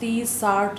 30, 60,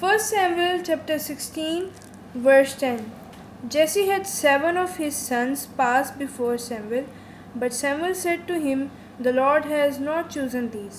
1 Samuel chapter 16 verse 10. Jesse had 7 of his sons pass before Samuel, but Samuel said to him, The Lord has not chosen these.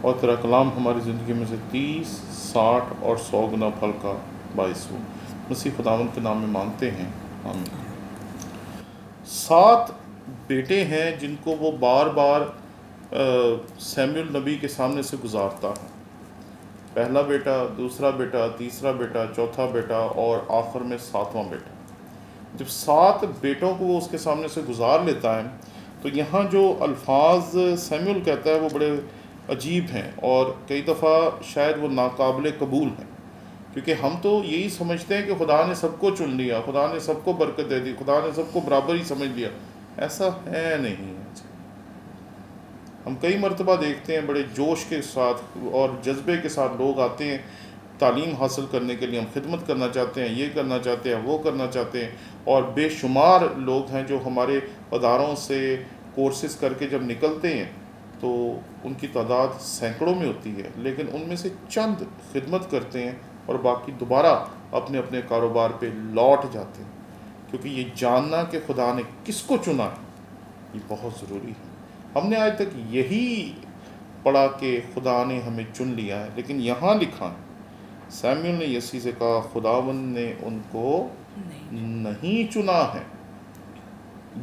اور تیرا کلام ہماری زندگی میں سے 30 60 اور 100 گنا پھل کا باعث ہو۔ مسیح خداوند کے نام میں مانگتے ہیں، آمین۔ 7 بیٹے ہیں جن کو وہ بار بار سیموئیل نبی کے سامنے سے گزارتا ہے، پہلا بیٹا، دوسرا بیٹا، تیسرا بیٹا، چوتھا بیٹا اور آخر میں 7واں بیٹا۔ جب 7 بیٹوں کو وہ اس کے سامنے سے گزار لیتا ہے تو یہاں جو الفاظ سیموئیل کہتا ہے وہ بڑے عجیب ہیں اور کئی دفعہ شاید وہ ناقابل قبول ہیں، کیونکہ ہم تو یہی سمجھتے ہیں کہ خدا نے سب کو چن لیا، خدا نے سب کو برکت دے دی، خدا نے سب کو برابر ہی سمجھ لیا۔ ایسا ہے نہیں۔ ہم کئی مرتبہ دیکھتے ہیں بڑے جوش کے ساتھ اور جذبے کے ساتھ لوگ آتے ہیں تعلیم حاصل کرنے کے لیے، ہم خدمت کرنا چاہتے ہیں، یہ کرنا چاہتے ہیں، وہ کرنا چاہتے ہیں، اور بے شمار لوگ ہیں جو ہمارے اداروں سے کورسز کر کے جب نکلتے ہیں تو ان کی تعداد سینکڑوں میں ہوتی ہے، لیکن ان میں سے چند خدمت کرتے ہیں اور باقی دوبارہ اپنے اپنے کاروبار پہ لوٹ جاتے ہیں، کیونکہ یہ جاننا کہ خدا نے کس کو چنا ہے یہ بہت ضروری ہے۔ ہم نے آج تک یہی پڑھا کہ خدا نے ہمیں چن لیا ہے، لیکن یہاں لکھا ہے سیموئیل نے یسی سے کہا خداوند نے ان کو نہیں چنا ہے۔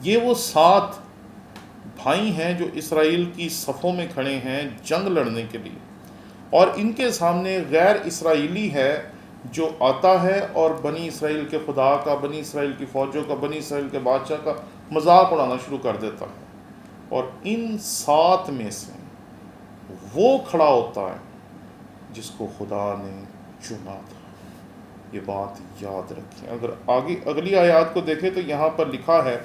یہ وہ 7 بھائی ہیں جو اسرائیل کی صفوں میں کھڑے ہیں جنگ لڑنے کے لیے، اور ان کے سامنے غیر اسرائیلی ہے جو آتا ہے اور بنی اسرائیل کے خدا کا، بنی اسرائیل کی فوجوں کا، بنی اسرائیل کے بادشاہ کا مذاق اڑانا شروع کر دیتا ہے، اور ان 7 میں سے وہ کھڑا ہوتا ہے جس کو خدا نے چنا تھا۔ یہ بات یاد رکھیں۔ اگر آگے اگلی آیات کو دیکھیں تو یہاں پر لکھا ہے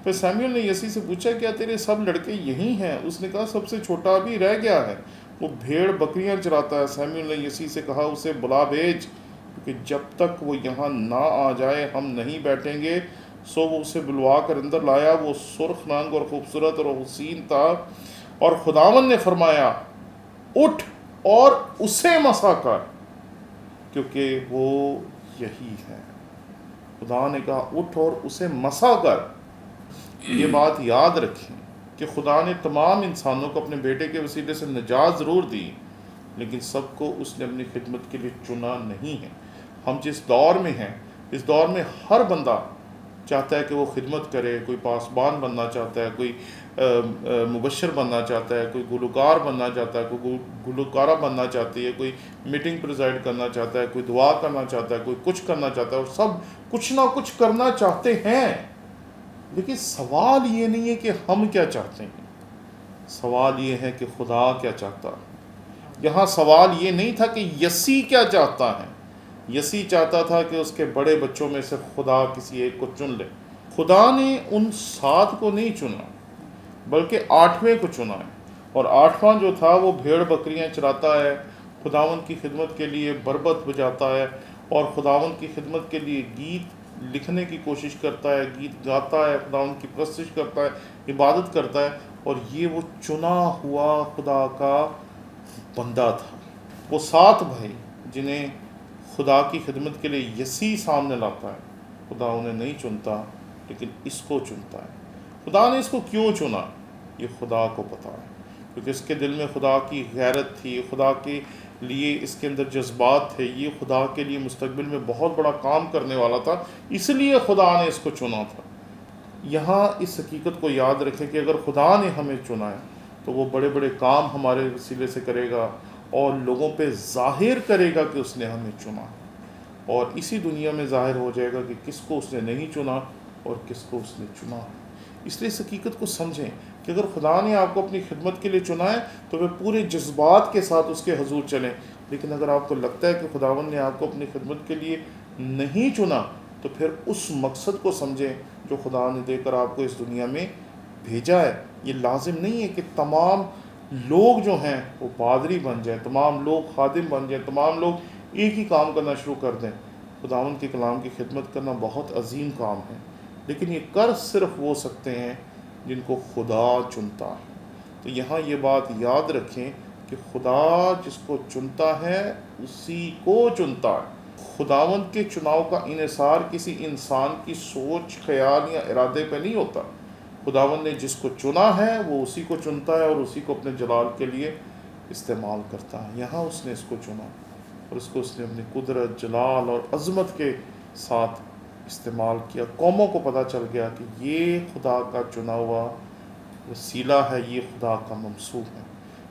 پھر سیموئیل نے یسی سے پوچھا کیا تیرے سب لڑکے یہی ہیں؟ اس نے کہا سب سے چھوٹا ابھی رہ گیا ہے، وہ بھیڑ بکریاں چراتا ہے۔ سیموئیل نے یسی سے کہا اسے بلا بھیج، کیونکہ جب تک وہ یہاں نہ آ جائے ہم نہیں بیٹھیں گے۔ سو وہ اسے بلوا کر اندر لایا، وہ سرخ رنگ اور خوبصورت اور حسین تھا، اور خداوند نے فرمایا اٹھ اور اسے مسا کر، کیونکہ وہ یہی ہے۔ خدا نے کہا اٹھ اور اسے مسا کر۔ یہ بات یاد رکھیں کہ خدا نے تمام انسانوں کو اپنے بیٹے کے وسیلے سے نجات ضرور دی، لیکن سب کو اس نے اپنی خدمت کے لیے چنا نہیں ہے۔ ہم جس دور میں ہیں، اس دور میں ہر بندہ چاہتا ہے کہ وہ خدمت کرے، کوئی پاسبان بننا چاہتا ہے، کوئی مبشر بننا چاہتا ہے، کوئی گلوکار بننا چاہتا ہے، کوئی گلوکارہ بننا چاہتی ہے، کوئی میٹنگ پریزائڈ کرنا چاہتا ہے، کوئی دعا کرنا چاہتا ہے، کوئی کچھ کرنا چاہتا ہے، اور سب کچھ نہ کچھ کرنا چاہتے ہیں، لیکن سوال یہ نہیں ہے کہ ہم کیا چاہتے ہیں، سوال یہ ہے کہ خدا کیا چاہتا ہے۔ یہاں سوال یہ نہیں تھا کہ یسی کیا چاہتا ہے، یسی چاہتا تھا کہ اس کے بڑے بچوں میں سے خدا کسی ایک کو چن لے۔ خدا نے ان 7 کو نہیں چنا بلکہ 8ویں کو چنا ہے، اور 8واں جو تھا وہ بھیڑ بکریاں چراتا ہے، خداوند کی خدمت کے لیے بربط بجاتا ہے، اور خداوند کی خدمت کے لیے گیت لکھنے کی کوشش کرتا ہے، گیت گاتا ہے، خداوند کی پرستش کرتا ہے، عبادت کرتا ہے، اور یہ وہ چنا ہوا خدا کا بندہ تھا۔ وہ 7 بھائی جنہیں خدا کی خدمت کے لیے یسی سامنے لاتا ہے، خدا انہیں نہیں چنتا لیکن اس کو چنتا ہے۔ خدا نے اس کو کیوں چنا یہ خدا کو پتا ہے، کیونکہ اس کے دل میں خدا کی غیرت تھی، خدا کے لیے اس کے اندر جذبات تھے، یہ خدا کے لیے مستقبل میں بہت بڑا کام کرنے والا تھا، اس لیے خدا نے اس کو چنا تھا۔ یہاں اس حقیقت کو یاد رکھیں کہ اگر خدا نے ہمیں چنا ہے تو وہ بڑے بڑے کام ہمارے وسیلے سے کرے گا اور لوگوں پہ ظاہر کرے گا کہ اس نے ہمیں چنا، اور اسی دنیا میں ظاہر ہو جائے گا کہ کس کو اس نے نہیں چنا اور کس کو اس نے چنا۔ اس لیے اس حقیقت کو سمجھیں کہ اگر خدا نے آپ کو اپنی خدمت کے لیے چنا ہے تو وہ پورے جذبات کے ساتھ اس کے حضور چلیں، لیکن اگر آپ کو لگتا ہے کہ خداوند نے آپ کو اپنی خدمت کے لیے نہیں چنا تو پھر اس مقصد کو سمجھیں جو خدا نے دے کر آپ کو اس دنیا میں بھیجا ہے۔ یہ لازم نہیں ہے کہ تمام لوگ جو ہیں وہ پادری بن جائیں، تمام لوگ خادم بن جائیں، تمام لوگ ایک ہی کام کرنا شروع کر دیں۔ خداوند کے کلام کی خدمت کرنا بہت عظیم کام ہے، لیکن یہ کر صرف وہ سکتے ہیں جن کو خدا چنتا ہے۔ تو یہاں یہ بات یاد رکھیں کہ خدا جس کو چنتا ہے اسی کو چنتا ہے۔ خداوند کے چناؤ کا انحصار کسی انسان کی سوچ، خیال یا ارادے پہ نہیں ہوتا۔ خداوند نے جس کو چنا ہے وہ اسی کو چنتا ہے اور اسی کو اپنے جلال کے لیے استعمال کرتا ہے۔ یہاں اس نے اس کو چنا اور اس کو اس نے اپنی قدرت، جلال اور عظمت کے ساتھ استعمال کیا۔ قوموں کو پتہ چل گیا کہ یہ خدا کا چنا ہوا وسیلہ ہے، یہ خدا کا ممسوح ہے۔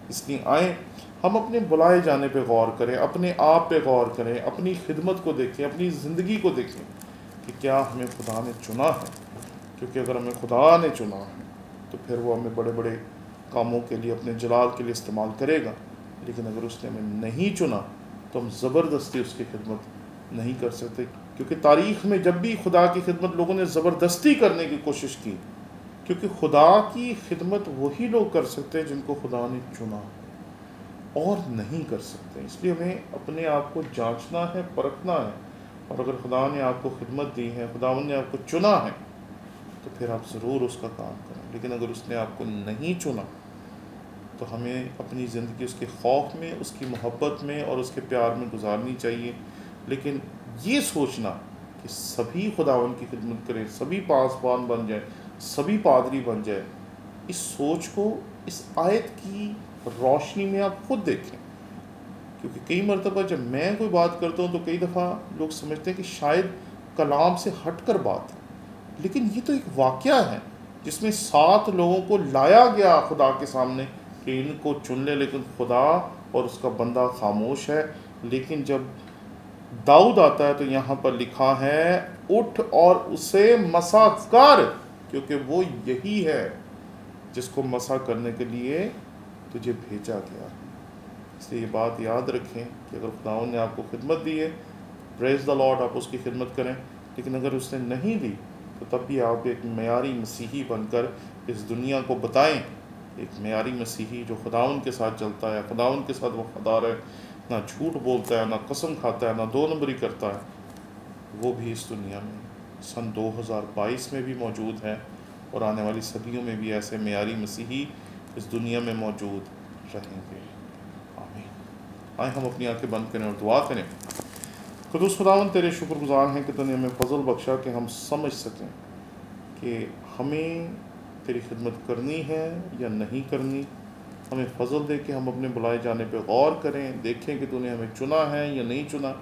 اس لیے آئیں ہم اپنے بلائے جانے پہ غور کریں، اپنے آپ پہ غور کریں، اپنی خدمت کو دیکھیں، اپنی زندگی کو دیکھیں کہ کیا ہمیں خدا نے چنا ہے۔ کیونکہ اگر ہمیں خدا نے چنا ہے تو پھر وہ ہمیں بڑے بڑے کاموں کے لیے، اپنے جلال کے لیے استعمال کرے گا۔ لیکن اگر اس نے ہمیں نہیں چنا تو ہم زبردستی اس کی خدمت نہیں کر سکتے، کیونکہ تاریخ میں جب بھی خدا کی خدمت لوگوں نے زبردستی کرنے کی کوشش کی، کیونکہ خدا کی خدمت وہی لوگ کر سکتے ہیں جن کو خدا نے چنا، اور نہیں کر سکتے۔ اس لیے ہمیں اپنے آپ کو جانچنا ہے، پرکھنا ہے، اور اگر خدا نے آپ کو خدمت دی ہے، خداوند نے آپ کو چنا ہے، تو پھر آپ ضرور اس کا کام کریں۔ لیکن اگر اس نے آپ کو نہیں چنا تو ہمیں اپنی زندگی اس کے خوف میں، اس کی محبت میں اور اس کے پیار میں گزارنی چاہیے۔ لیکن یہ سوچنا کہ سبھی خداوند کی خدمت کریں، سبھی پاسبان بن جائیں، سبھی پادری بن جائیں، اس سوچ کو اس آیت کی روشنی میں آپ خود دیکھیں۔ کیونکہ کئی مرتبہ جب میں کوئی بات کرتا ہوں تو کئی دفعہ لوگ سمجھتے ہیں کہ شاید کلام سے ہٹ کر بات ہے، لیکن یہ تو ایک واقعہ ہے جس میں 7 لوگوں کو لایا گیا خدا کے سامنے کہ ان کو چن لے، لیکن خدا اور اس کا بندہ خاموش ہے۔ لیکن جب داؤد آتا ہے تو یہاں پر لکھا ہے اٹھ اور اسے مسا کر، کیونکہ وہ یہی ہے جس کو مسا کرنے کے لیے تجھے بھیجا گیا۔ اس لیے یہ بات یاد رکھیں کہ اگر خداوند نے آپ کو خدمت دی ہے، پریز دا لارڈ، آپ اس کی خدمت کریں۔ لیکن اگر اس نے نہیں دی تو تب بھی آپ ایک معیاری مسیحی بن کر اس دنیا کو بتائیں، ایک معیاری مسیحی جو خداوند کے ساتھ چلتا ہے، خداوند کے ساتھ وفادار ہے، نہ جھوٹ بولتا ہے، نہ قسم کھاتا ہے، نہ 2 نمبری کرتا ہے، وہ بھی اس دنیا میں سن 2022 میں بھی موجود ہے، اور آنے والی صدیوں میں بھی ایسے معیاری مسیحی اس دنیا میں موجود رہیں گے۔ آمین۔ آئیں ہم اپنی آنکھیں بند کریں اور دعا کریں۔ قدوس خداوند، تیرے شکر گزار ہیں کہ تو نے ہمیں فضل بخشا کہ ہم سمجھ سکیں کہ ہمیں تیری خدمت کرنی ہے یا نہیں کرنی۔ ہمیں فضل دے کہ ہم اپنے بلائے جانے پہ غور کریں، دیکھیں کہ تو نے ہمیں چنا ہے یا نہیں چنا۔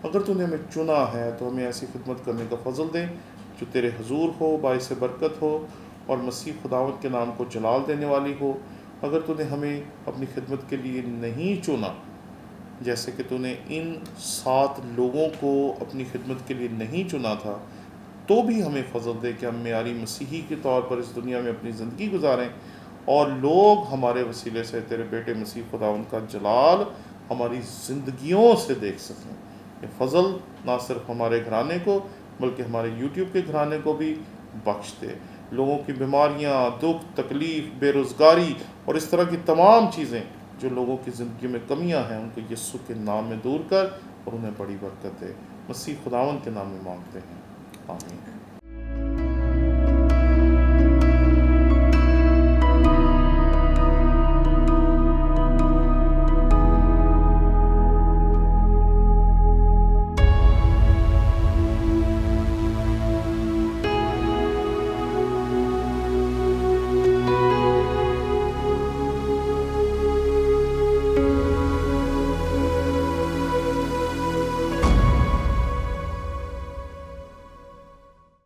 اگر تو نے ہمیں چنا ہے تو ہمیں ایسی خدمت کرنے کا فضل دے جو تیرے حضور ہو، باعث برکت ہو، اور مسیح خداوند کے نام کو جلال دینے والی ہو۔ اگر تو نے ہمیں اپنی خدمت کے لیے نہیں چنا، جیسے کہ تو نے ان 7 لوگوں کو اپنی خدمت کے لیے نہیں چنا تھا، تو بھی ہمیں فضل دے کہ ہم معیاری مسیحی کے طور پر اس دنیا میں اپنی زندگی گزاریں، اور لوگ ہمارے وسیلے سے تیرے بیٹے مسیح خداوند کا جلال ہماری زندگیوں سے دیکھ سکیں۔ یہ فضل نہ صرف ہمارے گھرانے کو بلکہ ہمارے یوٹیوب کے گھرانے کو بھی بخش دے۔ لوگوں کی بیماریاں، دکھ، تکلیف، بے روزگاری اور اس طرح کی تمام چیزیں جو لوگوں کی زندگی میں کمیاں ہیں، ان کو یسوع کے نام میں دور کر اور انہیں بڑی برکت دے۔ مسیح خداوند کے نام میں مانگتے ہیں، آمین۔